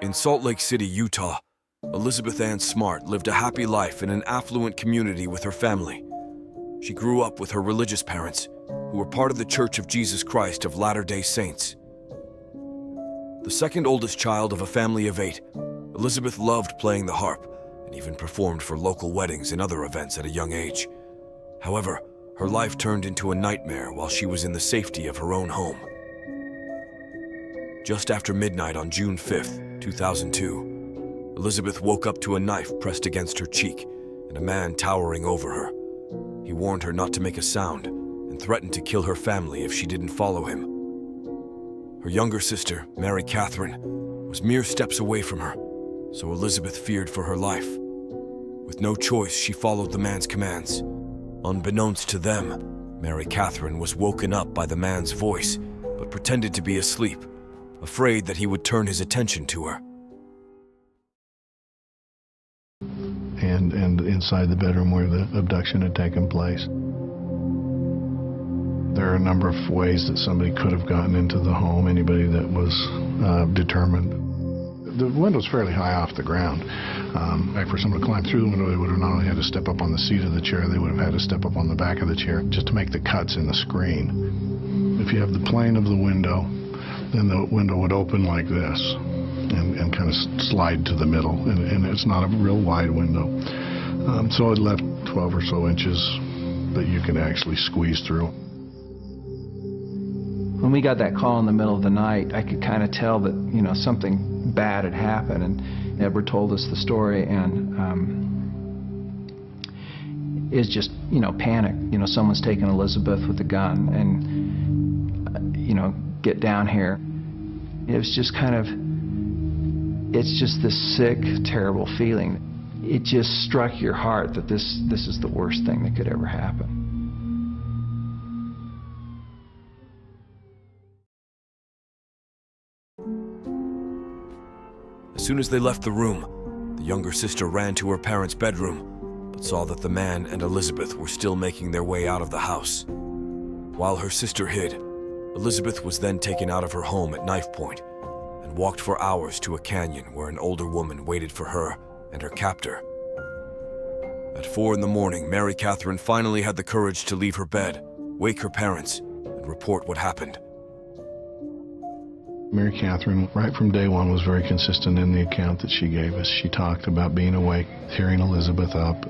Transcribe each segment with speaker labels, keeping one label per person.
Speaker 1: In Salt Lake City, Utah, Elizabeth Ann Smart lived a happy life in an affluent community with her family. She grew up with her religious parents, who were part of the Church of Jesus Christ of Latter-day Saints. The second oldest child of a family of 8, Elizabeth loved playing the harp and even performed for local weddings and other events at a young age. However, her life turned into a nightmare while she was in the safety of her own home. Just after midnight on June 5, 2002, Elizabeth woke up to a knife pressed against her cheek and a man towering over her. He warned her not to make a sound and threatened to kill her family if she didn't follow him. Her younger sister, Mary Catherine, was mere steps away from her, so Elizabeth feared for her life. With no choice, she followed the man's commands. Unbeknownst to them, Mary Catherine was woken up by the man's voice, but pretended to be asleep, afraid that he would turn his attention to her.
Speaker 2: And inside the bedroom where the abduction had taken place. There are a number of ways that somebody could have gotten into the home, anybody that was determined. The window's fairly high off the ground. For someone to climb through the window, they would have not only had to step up on the seat of the chair, they would have had to step up on the back of the chair just to make the cuts in the screen. If you have the plane of the window, then the window would open like this and kind of slide to the middle, and it's not a real wide window. So it left 12 or so inches that you could actually squeeze through.
Speaker 3: When we got that call in the middle of the night, I could kind of tell that, something bad had happened, and Edward told us the story, and it's just, panic. Someone's taken Elizabeth with a gun, and, get down here. It was just it's just this sick, terrible feeling. It just struck your heart that this is the worst thing that could ever happen.
Speaker 1: As soon as they left the room, the younger sister ran to her parents' bedroom, but saw that the man and Elizabeth were still making their way out of the house. While her sister hid, Elizabeth was then taken out of her home at knife point and walked for hours to a canyon where an older woman waited for her and her captor. At 4 in the morning, Mary Catherine finally had the courage to leave her bed, wake her parents, and report what happened.
Speaker 2: Mary Catherine, right from day one, was very consistent in the account that she gave us. She talked about being awake, hearing Elizabeth up.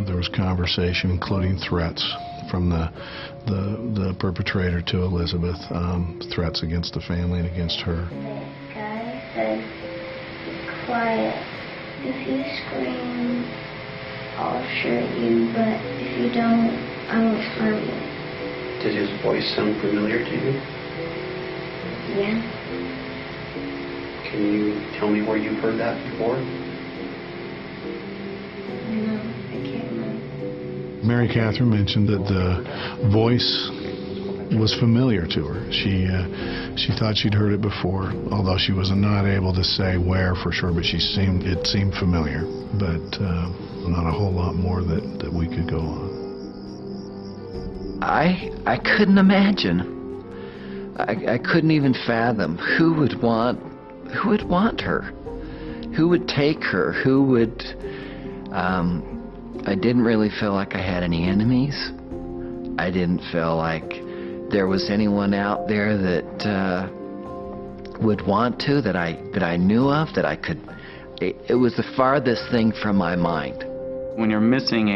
Speaker 2: There was conversation, including threats from the perpetrator to Elizabeth, threats against the family and against her.
Speaker 4: The guy said, "Be quiet. If you scream, I'll shoot you, but if you don't, I won't harm you."
Speaker 5: Did his voice sound familiar to you?
Speaker 4: Yeah.
Speaker 5: Can you tell me where you've heard that before?
Speaker 4: No, I can't remember.
Speaker 2: Mary Catherine mentioned that the voice was familiar to her. She thought she'd heard it before, although she was not able to say where for sure, but it seemed familiar, but not a whole lot more that we could go on.
Speaker 6: I couldn't imagine. I couldn't even fathom who would want her, who would take her, who would. I didn't really feel like I had any enemies. I didn't feel like there was anyone out there that would want to, that I knew of, that I could. It was the farthest thing from my mind.
Speaker 7: When you're missing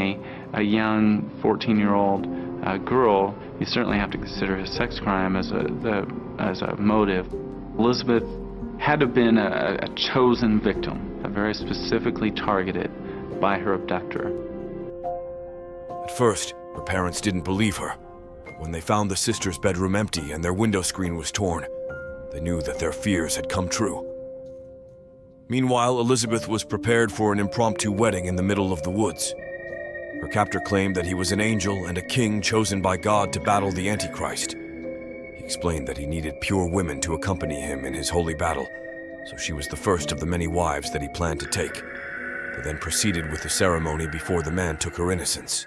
Speaker 7: a young 14-year-old girl, you certainly have to consider a sex crime as a motive. Elizabeth had to have been a chosen victim, very specifically targeted by her abductor.
Speaker 1: At first, her parents didn't believe her. When they found the sister's bedroom empty and their window screen was torn, they knew that their fears had come true. Meanwhile, Elizabeth was prepared for an impromptu wedding in the middle of the woods. Her captor claimed that he was an angel and a king chosen by God to battle the Antichrist. He explained that he needed pure women to accompany him in his holy battle, so she was the first of the many wives that he planned to take. They then proceeded with the ceremony before the man took her innocence.